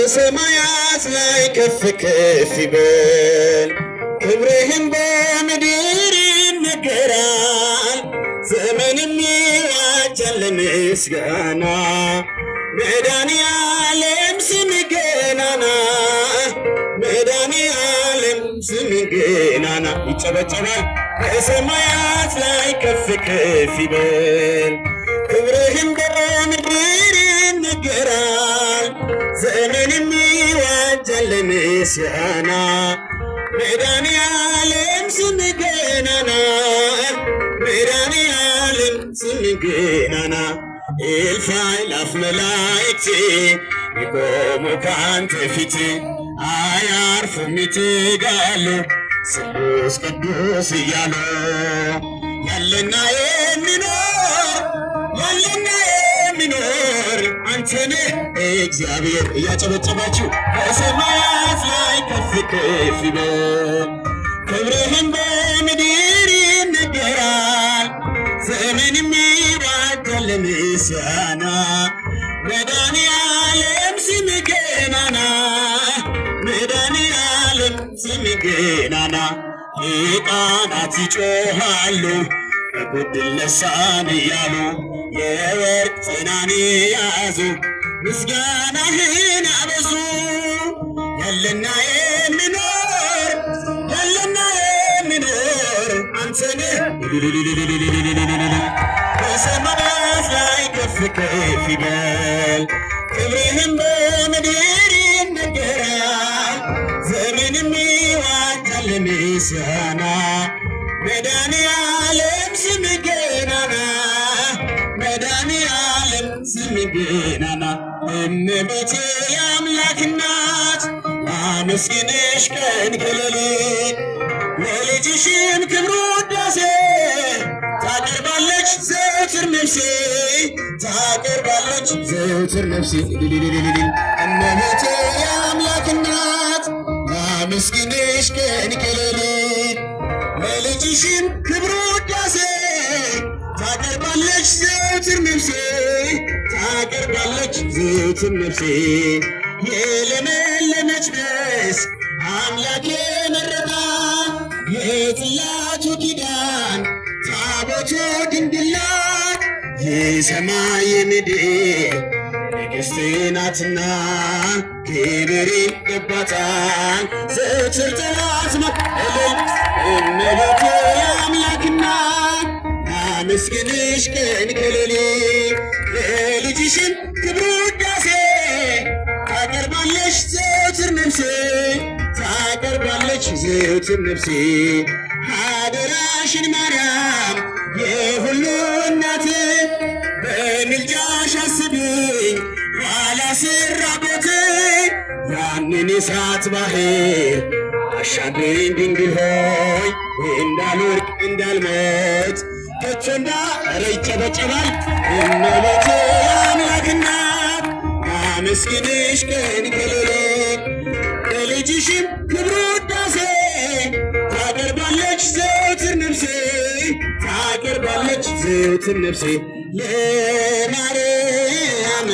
በሰማያት ላይ ከፍ ከፍ ይበል። ክብርህም በምድር ይነገራል። ዘመንም ይዋጃል ለምስጋና። መድኃኔዓለም ስምህ ገናና፣ መድኃኔዓለም ስምህ ገናና። ይጨበጨባል። በሰማያት ላይ ከፍ ከፍ ይበል። ክብርህም በምድር ይነገራል። ዘመንም ይዋጃል ለምስጋና። መድኃኔዓለም ስምህ ገናና፣ መድኃኔዓለም ስምህ ገናና። እልፍ አእላፍ መላእክት ይቆሙ ካንተ ፊት፣ አያርፉም ይትጋሉ ስሉስ ቅዱስ እያሉ። ያለና የሚኖር ያለና የሚኖር አንተ ነህ እግዚአብሔር። እያጨበጨባችሁ በሰማያት ላይ ከፍ ከፍ ይበል። ክብርህም በምድር ይነገራል። ዘመንም ይዋጃል ለምስጋና። መድኃኔዓለም ስምህ ገናና፣ መድኃኔዓለም ስምህ ገናና። ሊቃናት ይጮኻሉ በጎድን ልሳን እያሉ፣ የወርቅ ጽናን ያዙ ምስጋናህን አበዙ። ያለና የሚኖር ያለና የሚኖር አንተ ነህ። በሰማያት ላይ ከፍ ከፍ ይበል። ክብርህም በምድር ይነገራል። ዘመንም ይዋጃል ለምስጋና። መድኃኔዓለም ስምህ ገናና፣ መድኃኔዓለም ስምህ ገናና። እመቤቴ የአምላክ እናት ላመስግንሽ ቀን ከሌሊት፣ ለልጅሽም ክብር ውዳሴ ታቀርባለች ዘወትር ነፍሴ፣ ታቀርባለች ዘወትር ነፍሴ። እመቤቴ የአምላክ እናት ላመስግንሽ ቀን ከሌሊት፣ ለልጅሽም ክብር ውዳሴ ታቀርባለች ዘወትር ነፍሴ፣ ታቀርባለች ዘወትር ነፍሴ። የለመለመች መስክ አምላክ የመረጣት፣ የጽላቱ ኪዳን ታቦቱ ድንግል ናት። የሰማይ የምድር ንግሥት ናትና ክብር ይገባታል ዘወትር ጠላት መቅደል። እመቤቴ የአምላክ እናት ላመስግንሽ ቀን ከሌሊት፣ ለልጅሽም ክብር ውዳሴ ታቀርባለች ዘወትር ነፍሴ፣ ታቀርባለች ዘወትር ነፍሴ። አደራሽን ማርያም የሁሉ እናት፣ በምልጃሽ አስቢኝ ኋላ ስራቆት። ያንን የእሳት ባህር አሻግሪኝ ድንግል ሆይ፣ እንዳልወድቅ እንዳልሞት ከቶ ኧረ ይጨበጨባል። እመቤቴ የአምላክ እናት ላመስግንሽ ቀን ከሌሊት፣ ለልጅሽም ክብር ውዳሴ ታቀርባለች ዘወትር ነፍሴ፣ ታቀርባለች ዘወትር ነፍሴ። ለማርያም